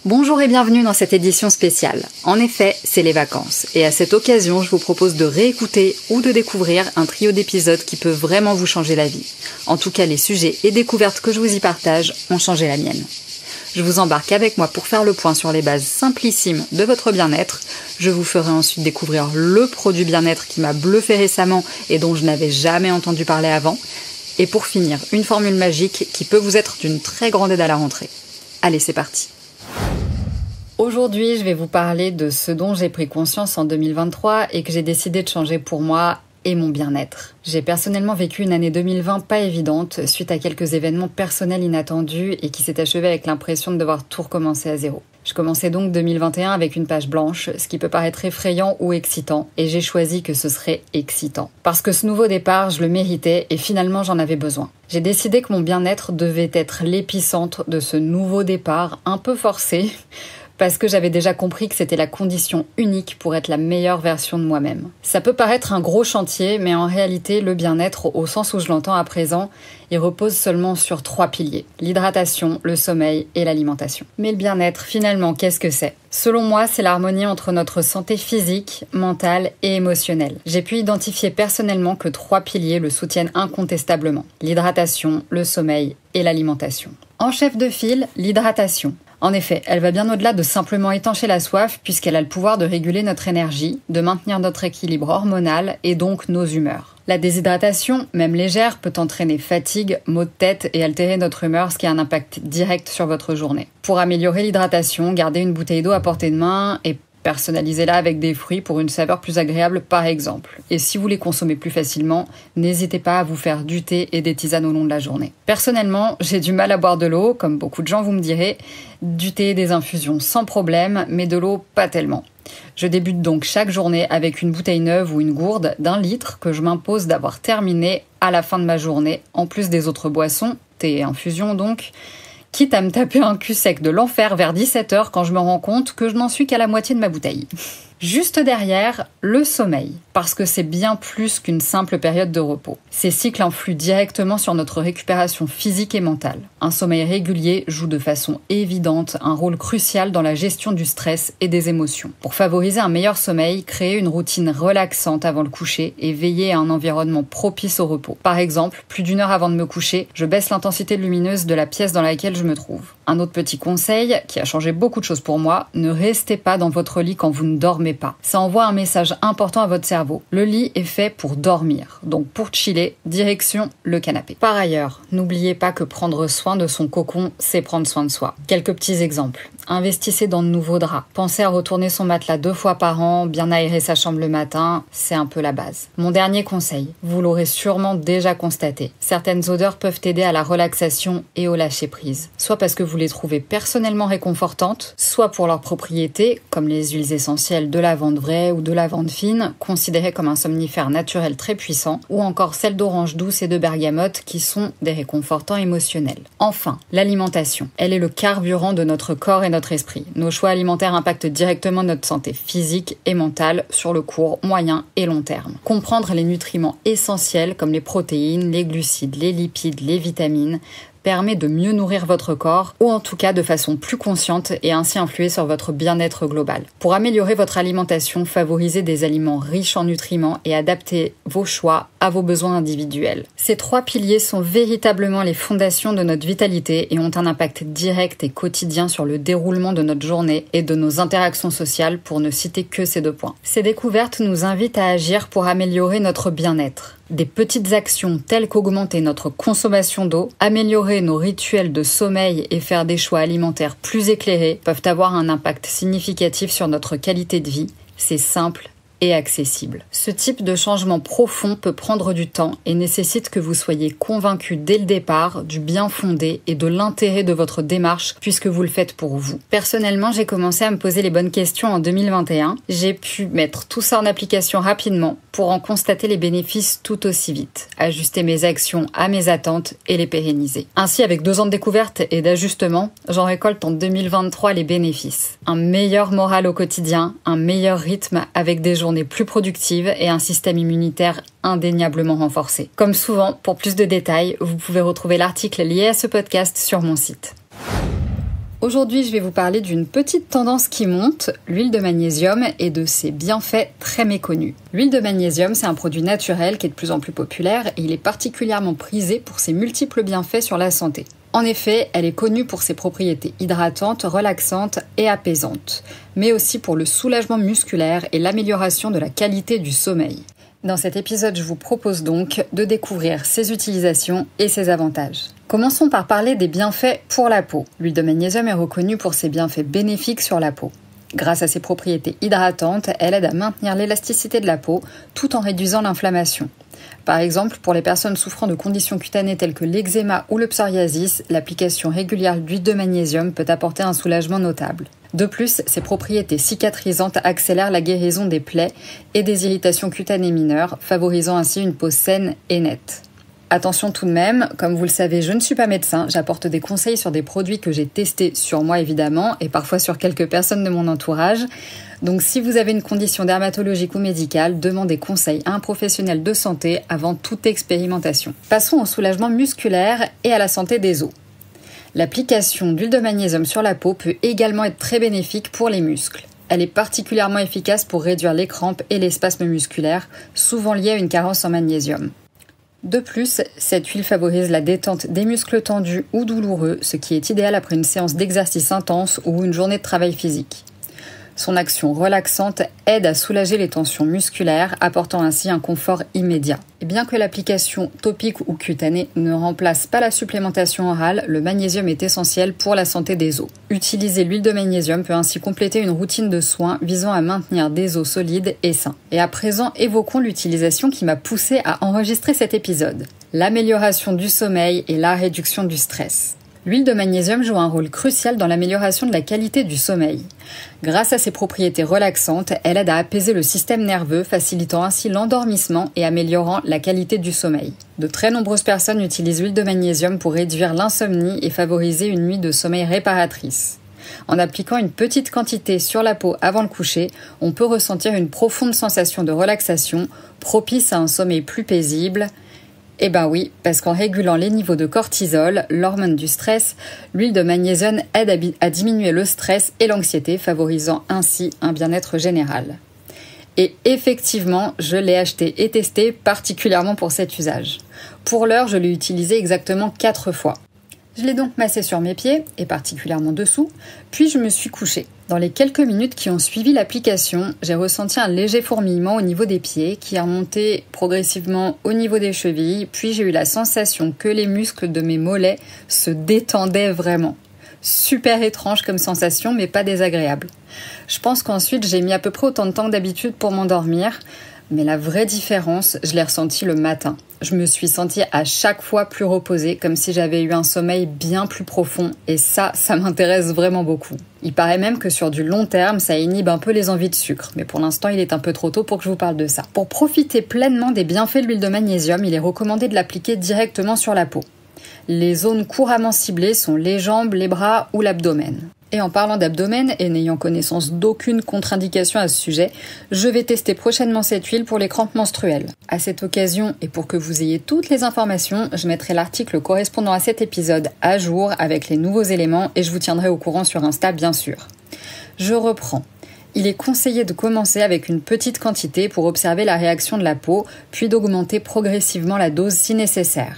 Bonjour et bienvenue dans cette édition spéciale. En effet, c'est les vacances. Et à cette occasion, je vous propose de réécouter ou de découvrir un trio d'épisodes qui peut vraiment vous changer la vie. En tout cas, les sujets et découvertes que je vous y partage ont changé la mienne. Je vous embarque avec moi pour faire le point sur les bases simplissimes de votre bien-être. Je vous ferai ensuite découvrir le produit bien-être qui m'a bluffé récemment et dont je n'avais jamais entendu parler avant. Et pour finir, une formule magique qui peut vous être d'une très grande aide à la rentrée. Allez, c'est parti. Aujourd'hui, je vais vous parler de ce dont j'ai pris conscience en 2023 et que j'ai décidé de changer pour moi et mon bien-être. J'ai personnellement vécu une année 2020 pas évidente suite à quelques événements personnels inattendus et qui s'est achevée avec l'impression de devoir tout recommencer à zéro. Je commençais donc 2021 avec une page blanche, ce qui peut paraître effrayant ou excitant, et j'ai choisi que ce serait excitant. Parce que ce nouveau départ, je le méritais et finalement j'en avais besoin. J'ai décidé que mon bien-être devait être l'épicentre de ce nouveau départ un peu forcé, parce que j'avais déjà compris que c'était la condition unique pour être la meilleure version de moi-même. Ça peut paraître un gros chantier, mais en réalité, le bien-être, au sens où je l'entends à présent, il repose seulement sur 3 piliers. L'hydratation, le sommeil et l'alimentation. Mais le bien-être, finalement, qu'est-ce que c'est ? Selon moi, c'est l'harmonie entre notre santé physique, mentale et émotionnelle. J'ai pu identifier personnellement que 3 piliers le soutiennent incontestablement. L'hydratation, le sommeil et l'alimentation. En chef de file, l'hydratation. En effet, elle va bien au-delà de simplement étancher la soif puisqu'elle a le pouvoir de réguler notre énergie, de maintenir notre équilibre hormonal et donc nos humeurs. La déshydratation, même légère, peut entraîner fatigue, maux de tête et altérer notre humeur, ce qui a un impact direct sur votre journée. Pour améliorer l'hydratation, gardez une bouteille d'eau à portée de main et personnalisez-la avec des fruits pour une saveur plus agréable par exemple. Et si vous les consommez plus facilement, n'hésitez pas à vous faire du thé et des tisanes au long de la journée. Personnellement, j'ai du mal à boire de l'eau, comme beaucoup de gens vous me direz. Du thé et des infusions sans problème, mais de l'eau pas tellement. Je débute donc chaque journée avec une bouteille neuve ou une gourde d'1 litre que je m'impose d'avoir terminée à la fin de ma journée, en plus des autres boissons, thé et infusions donc, quitte à me taper un cul sec de l'enfer vers 17h quand je me rends compte que je n'en suis qu'à la moitié de ma bouteille. Juste derrière, le sommeil, parce que c'est bien plus qu'une simple période de repos. Ces cycles influent directement sur notre récupération physique et mentale. Un sommeil régulier joue de façon évidente un rôle crucial dans la gestion du stress et des émotions. Pour favoriser un meilleur sommeil, créez une routine relaxante avant le coucher et veillez à un environnement propice au repos. Par exemple, plus d'1 heure avant de me coucher, je baisse l'intensité lumineuse de la pièce dans laquelle je me trouve. Un autre petit conseil, qui a changé beaucoup de choses pour moi, ne restez pas dans votre lit quand vous ne dormez pas. Ça envoie un message important à votre cerveau. Le lit est fait pour dormir, donc pour chiller, direction le canapé. Par ailleurs, n'oubliez pas que prendre soin de son cocon, c'est prendre soin de soi. Quelques petits exemples. Investissez dans de nouveaux draps. Pensez à retourner son matelas 2 fois par an, bien aérer sa chambre le matin, c'est un peu la base. Mon dernier conseil, vous l'aurez sûrement déjà constaté. Certaines odeurs peuvent aider à la relaxation et au lâcher-prise. Soit parce que vous les trouvez personnellement réconfortantes, soit pour leurs propriétés, comme les huiles essentielles de lavande vraie ou de lavande fine, considérées comme un somnifère naturel très puissant, ou encore celles d'orange douce et de bergamote qui sont des réconfortants émotionnels. Enfin, l'alimentation. Elle est le carburant de notre corps et notre esprit. Nos choix alimentaires impactent directement notre santé physique et mentale sur le court, moyen et long terme. Comprendre les nutriments essentiels comme les protéines, les glucides, les lipides, les vitamines, permet de mieux nourrir votre corps, ou en tout cas de façon plus consciente et ainsi influer sur votre bien-être global. Pour améliorer votre alimentation, favorisez des aliments riches en nutriments et adaptez vos choix à vos besoins individuels. Ces 3 piliers sont véritablement les fondations de notre vitalité et ont un impact direct et quotidien sur le déroulement de notre journée et de nos interactions sociales, pour ne citer que ces 2 points. Ces découvertes nous invitent à agir pour améliorer notre bien-être. Des petites actions telles qu'augmenter notre consommation d'eau, améliorer nos rituels de sommeil et faire des choix alimentaires plus éclairés peuvent avoir un impact significatif sur notre qualité de vie. C'est simple et accessible. Ce type de changement profond peut prendre du temps et nécessite que vous soyez convaincu dès le départ du bien fondé et de l'intérêt de votre démarche puisque vous le faites pour vous. Personnellement, j'ai commencé à me poser les bonnes questions en 2021. J'ai pu mettre tout ça en application rapidement pour en constater les bénéfices tout aussi vite, ajuster mes actions à mes attentes et les pérenniser. Ainsi, avec 2 ans de découverte et d'ajustement, j'en récolte en 2023 les bénéfices. Un meilleur moral au quotidien, un meilleur rythme avec des journées plus productives et un système immunitaire indéniablement renforcé. Comme souvent, pour plus de détails, vous pouvez retrouver l'article lié à ce podcast sur mon site. Aujourd'hui, je vais vous parler d'une petite tendance qui monte, l'huile de magnésium, et de ses bienfaits très méconnus. L'huile de magnésium, c'est un produit naturel qui est de plus en plus populaire et il est particulièrement prisé pour ses multiples bienfaits sur la santé. En effet, elle est connue pour ses propriétés hydratantes, relaxantes et apaisantes, mais aussi pour le soulagement musculaire et l'amélioration de la qualité du sommeil. Dans cet épisode, je vous propose donc de découvrir ses utilisations et ses avantages. Commençons par parler des bienfaits pour la peau. L'huile de magnésium est reconnue pour ses bienfaits bénéfiques sur la peau. Grâce à ses propriétés hydratantes, elle aide à maintenir l'élasticité de la peau tout en réduisant l'inflammation. Par exemple, pour les personnes souffrant de conditions cutanées telles que l'eczéma ou le psoriasis, l'application régulière d'huile de magnésium peut apporter un soulagement notable. De plus, ses propriétés cicatrisantes accélèrent la guérison des plaies et des irritations cutanées mineures, favorisant ainsi une peau saine et nette. Attention tout de même, comme vous le savez, je ne suis pas médecin, j'apporte des conseils sur des produits que j'ai testés sur moi évidemment, et parfois sur quelques personnes de mon entourage. Donc si vous avez une condition dermatologique ou médicale, demandez conseil à un professionnel de santé avant toute expérimentation. Passons au soulagement musculaire et à la santé des os. L'application d'huile de magnésium sur la peau peut également être très bénéfique pour les muscles. Elle est particulièrement efficace pour réduire les crampes et les spasmes musculaires, souvent liés à une carence en magnésium. De plus, cette huile favorise la détente des muscles tendus ou douloureux, ce qui est idéal après une séance d'exercice intense ou une journée de travail physique. Son action relaxante aide à soulager les tensions musculaires, apportant ainsi un confort immédiat. Et bien que l'application topique ou cutanée ne remplace pas la supplémentation orale, le magnésium est essentiel pour la santé des os. Utiliser l'huile de magnésium peut ainsi compléter une routine de soins visant à maintenir des os solides et sains. Et à présent, évoquons l'utilisation qui m'a poussée à enregistrer cet épisode. L'amélioration du sommeil et la réduction du stress. L'huile de magnésium joue un rôle crucial dans l'amélioration de la qualité du sommeil. Grâce à ses propriétés relaxantes, elle aide à apaiser le système nerveux, facilitant ainsi l'endormissement et améliorant la qualité du sommeil. De très nombreuses personnes utilisent l'huile de magnésium pour réduire l'insomnie et favoriser une nuit de sommeil réparatrice. En appliquant une petite quantité sur la peau avant le coucher, on peut ressentir une profonde sensation de relaxation, propice à un sommeil plus paisible. Eh ben oui, parce qu'en régulant les niveaux de cortisol, l'hormone du stress, l'huile de magnésium aide à diminuer le stress et l'anxiété, favorisant ainsi un bien-être général. Et effectivement, je l'ai acheté et testé particulièrement pour cet usage. Pour l'heure, je l'ai utilisé exactement 4 fois. Je l'ai donc massé sur mes pieds, et particulièrement dessous, puis je me suis couchée. Dans les quelques minutes qui ont suivi l'application, j'ai ressenti un léger fourmillement au niveau des pieds qui a remonté progressivement au niveau des chevilles, puis j'ai eu la sensation que les muscles de mes mollets se détendaient vraiment. Super étrange comme sensation, mais pas désagréable. Je pense qu'ensuite j'ai mis à peu près autant de temps que d'habitude pour m'endormir, mais la vraie différence, je l'ai ressentie le matin. Je me suis sentie à chaque fois plus reposée, comme si j'avais eu un sommeil bien plus profond, et ça m'intéresse vraiment beaucoup. Il paraît même que sur du long terme, ça inhibe un peu les envies de sucre, mais pour l'instant, il est un peu trop tôt pour que je vous parle de ça. Pour profiter pleinement des bienfaits de l'huile de magnésium, il est recommandé de l'appliquer directement sur la peau. Les zones couramment ciblées sont les jambes, les bras ou l'abdomen. Et en parlant d'abdomen, et n'ayant connaissance d'aucune contre-indication à ce sujet, je vais tester prochainement cette huile pour les crampes menstruelles. À cette occasion, et pour que vous ayez toutes les informations, je mettrai l'article correspondant à cet épisode à jour avec les nouveaux éléments et je vous tiendrai au courant sur Insta bien sûr. Je reprends. Il est conseillé de commencer avec une petite quantité pour observer la réaction de la peau, puis d'augmenter progressivement la dose si nécessaire.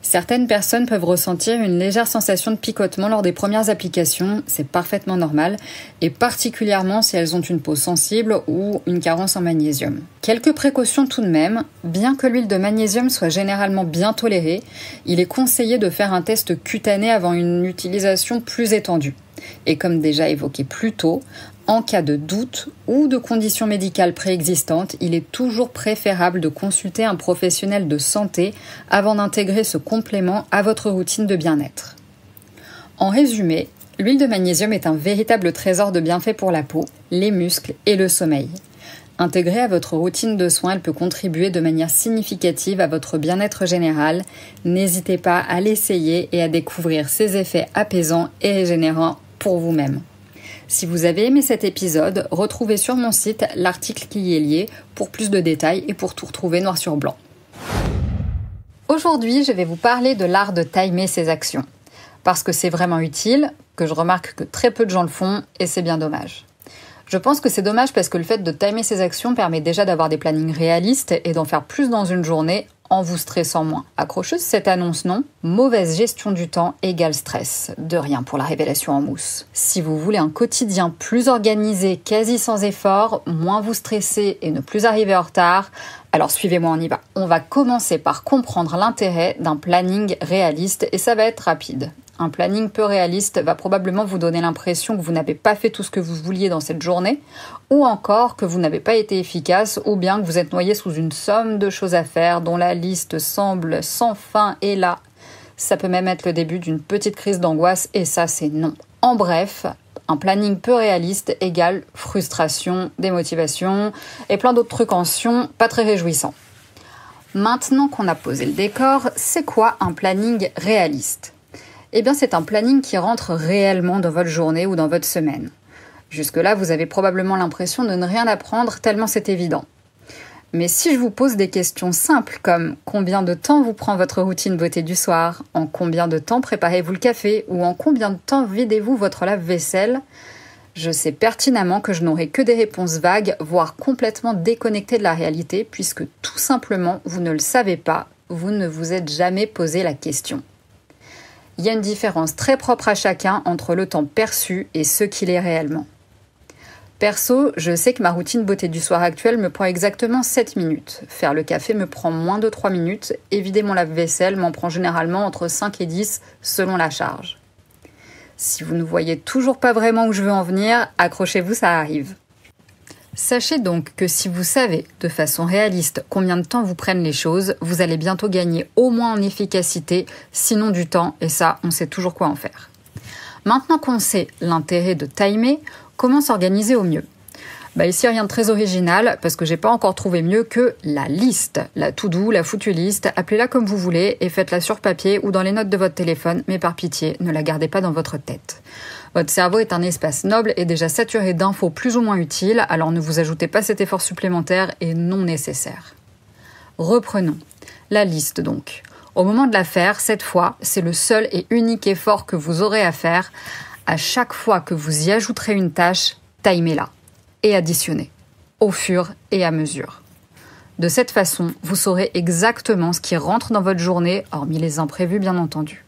Certaines personnes peuvent ressentir une légère sensation de picotement lors des premières applications, c'est parfaitement normal, et particulièrement si elles ont une peau sensible ou une carence en magnésium. Quelques précautions tout de même, bien que l'huile de magnésium soit généralement bien tolérée, il est conseillé de faire un test cutané avant une utilisation plus étendue. Et comme déjà évoqué plus tôt, en cas de doute ou de conditions médicales préexistantes, il est toujours préférable de consulter un professionnel de santé avant d'intégrer ce complément à votre routine de bien-être. En résumé, l'huile de magnésium est un véritable trésor de bienfaits pour la peau, les muscles et le sommeil. Intégrée à votre routine de soins, elle peut contribuer de manière significative à votre bien-être général. N'hésitez pas à l'essayer et à découvrir ses effets apaisants et régénérants pour vous-même. Si vous avez aimé cet épisode, retrouvez sur mon site l'article qui y est lié pour plus de détails et pour tout retrouver noir sur blanc. Aujourd'hui, je vais vous parler de l'art de timer ses actions. parce que c'est vraiment utile, que je remarque que très peu de gens le font, et c'est bien dommage. Je pense que c'est dommage parce que le fait de timer ses actions permet déjà d'avoir des plannings réalistes et d'en faire plus dans une journée en vous stressant moins. Accrocheuse cette annonce, non? Mauvaise gestion du temps égale stress. De rien pour la révélation en mousse. Si vous voulez un quotidien plus organisé, quasi sans effort, moins vous stresser et ne plus arriver en retard, alors suivez-moi, on y va. On va commencer par comprendre l'intérêt d'un planning réaliste et ça va être rapide. Un planning peu réaliste va probablement vous donner l'impression que vous n'avez pas fait tout ce que vous vouliez dans cette journée, ou encore que vous n'avez pas été efficace, ou bien que vous êtes noyé sous une somme de choses à faire dont la liste semble sans fin et là. Ça peut même être le début d'une petite crise d'angoisse et ça c'est non. En bref, un planning peu réaliste égale frustration, démotivation et plein d'autres trucs en sion pas très réjouissants. Maintenant qu'on a posé le décor, c'est quoi un planning réaliste ? Eh bien, c'est un planning qui rentre réellement dans votre journée ou dans votre semaine. Jusque-là, vous avez probablement l'impression de ne rien apprendre tellement c'est évident. Mais si je vous pose des questions simples comme combien de temps vous prend votre routine beauté du soir, en combien de temps préparez-vous le café ou en combien de temps videz-vous votre lave-vaisselle, je sais pertinemment que je n'aurai que des réponses vagues, voire complètement déconnectées de la réalité, puisque tout simplement, vous ne le savez pas, vous ne vous êtes jamais posé la question. Il y a une différence très propre à chacun entre le temps perçu et ce qu'il est réellement. Perso, je sais que ma routine beauté du soir actuelle me prend exactement 7 minutes. Faire le café me prend moins de 3 minutes et vider mon lave-vaisselle m'en prend généralement entre 5 et 10 selon la charge. Si vous ne voyez toujours pas vraiment où je veux en venir, accrochez-vous, ça arrive. Sachez donc que si vous savez de façon réaliste combien de temps vous prennent les choses, vous allez bientôt gagner au moins en efficacité, sinon du temps, et ça, on sait toujours quoi en faire. Maintenant qu'on sait l'intérêt de timer, comment s'organiser au mieux ? Ici, rien de très original, parce que j'ai pas encore trouvé mieux que la liste. La to-do, la foutue liste, appelez-la comme vous voulez et faites-la sur papier ou dans les notes de votre téléphone, mais par pitié, ne la gardez pas dans votre tête. Votre cerveau est un espace noble et déjà saturé d'infos plus ou moins utiles, alors ne vous ajoutez pas cet effort supplémentaire et non nécessaire. Reprenons. La liste donc. Au moment de la faire, cette fois, c'est le seul et unique effort que vous aurez à faire. À chaque fois que vous y ajouterez une tâche, timez-la et additionnez, au fur et à mesure. De cette façon, vous saurez exactement ce qui rentre dans votre journée, hormis les imprévus bien entendu.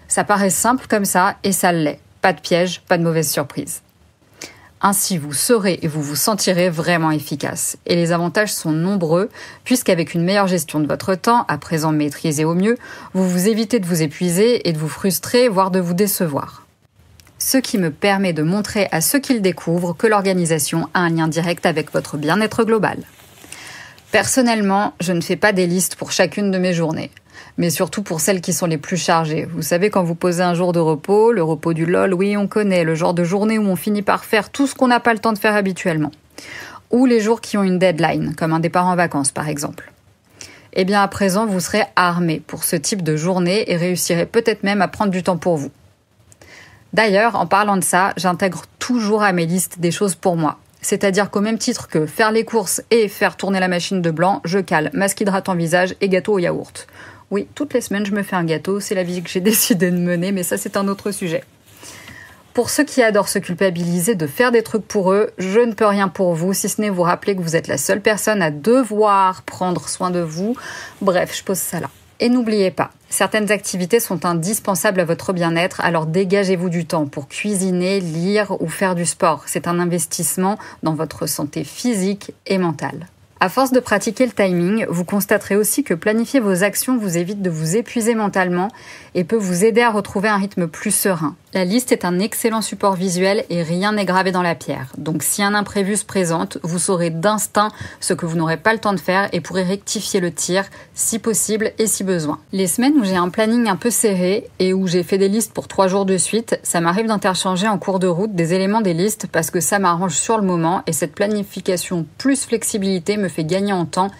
Ça paraît simple comme ça et ça l'est. Pas de piège, pas de mauvaise surprise. Ainsi, vous serez et vous vous sentirez vraiment efficace. Et les avantages sont nombreux, puisqu'avec une meilleure gestion de votre temps, à présent maîtrisée au mieux, vous vous évitez de vous épuiser et de vous frustrer, voire de vous décevoir. Ce qui me permet de montrer à ceux qui le découvrent que l'organisation a un lien direct avec votre bien-être global. Personnellement, je ne fais pas des listes pour chacune de mes journées, mais surtout pour celles qui sont les plus chargées. Vous savez, quand vous posez un jour de repos, le repos du LOL, oui, on connaît, le genre de journée où on finit par faire tout ce qu'on n'a pas le temps de faire habituellement. Ou les jours qui ont une deadline, comme un départ en vacances par exemple. Eh bien à présent, vous serez armé pour ce type de journée et réussirez peut-être même à prendre du temps pour vous. D'ailleurs, en parlant de ça, j'intègre toujours à mes listes des choses pour moi. C'est-à-dire qu'au même titre que faire les courses et faire tourner la machine de blanc, je cale masque hydratant visage et gâteau au yaourt. Oui, toutes les semaines je me fais un gâteau, c'est la vie que j'ai décidé de mener, mais ça c'est un autre sujet. Pour ceux qui adorent se culpabiliser de faire des trucs pour eux, je ne peux rien pour vous, si ce n'est vous rappeler que vous êtes la seule personne à devoir prendre soin de vous. Bref, je pose ça là. Et n'oubliez pas, certaines activités sont indispensables à votre bien-être, alors dégagez-vous du temps pour cuisiner, lire ou faire du sport. C'est un investissement dans votre santé physique et mentale. À force de pratiquer le timing, vous constaterez aussi que planifier vos actions vous évite de vous épuiser mentalement et peut vous aider à retrouver un rythme plus serein. La liste est un excellent support visuel et rien n'est gravé dans la pierre. Donc si un imprévu se présente, vous saurez d'instinct ce que vous n'aurez pas le temps de faire et pourrez rectifier le tir si possible et si besoin. Les semaines où j'ai un planning un peu serré et où j'ai fait des listes pour 3 jours de suite, ça m'arrive d'interchanger en cours de route des éléments des listes parce que ça m'arrange sur le moment et cette planification plus flexibilité me fait gagner en temps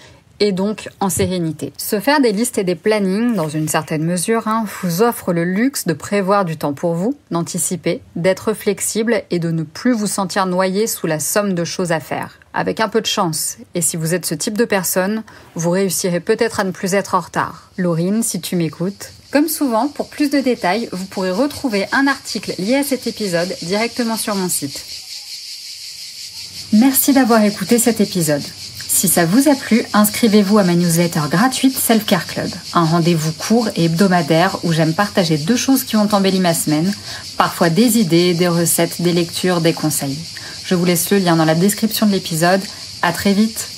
et donc en sérénité. Se faire des listes et des plannings, dans une certaine mesure, vous offre le luxe de prévoir du temps pour vous, d'anticiper, d'être flexible et de ne plus vous sentir noyé sous la somme de choses à faire. Avec un peu de chance, et si vous êtes ce type de personne, vous réussirez peut-être à ne plus être en retard. Laurine, si tu m'écoutes. Comme souvent, pour plus de détails, vous pourrez retrouver un article lié à cet épisode directement sur mon site. Merci d'avoir écouté cet épisode. Si ça vous a plu, inscrivez-vous à ma newsletter gratuite Self Care Club, un rendez-vous court et hebdomadaire où j'aime partager 2 choses qui ont embelli ma semaine, parfois des idées, des recettes, des lectures, des conseils. Je vous laisse le lien dans la description de l'épisode. À très vite.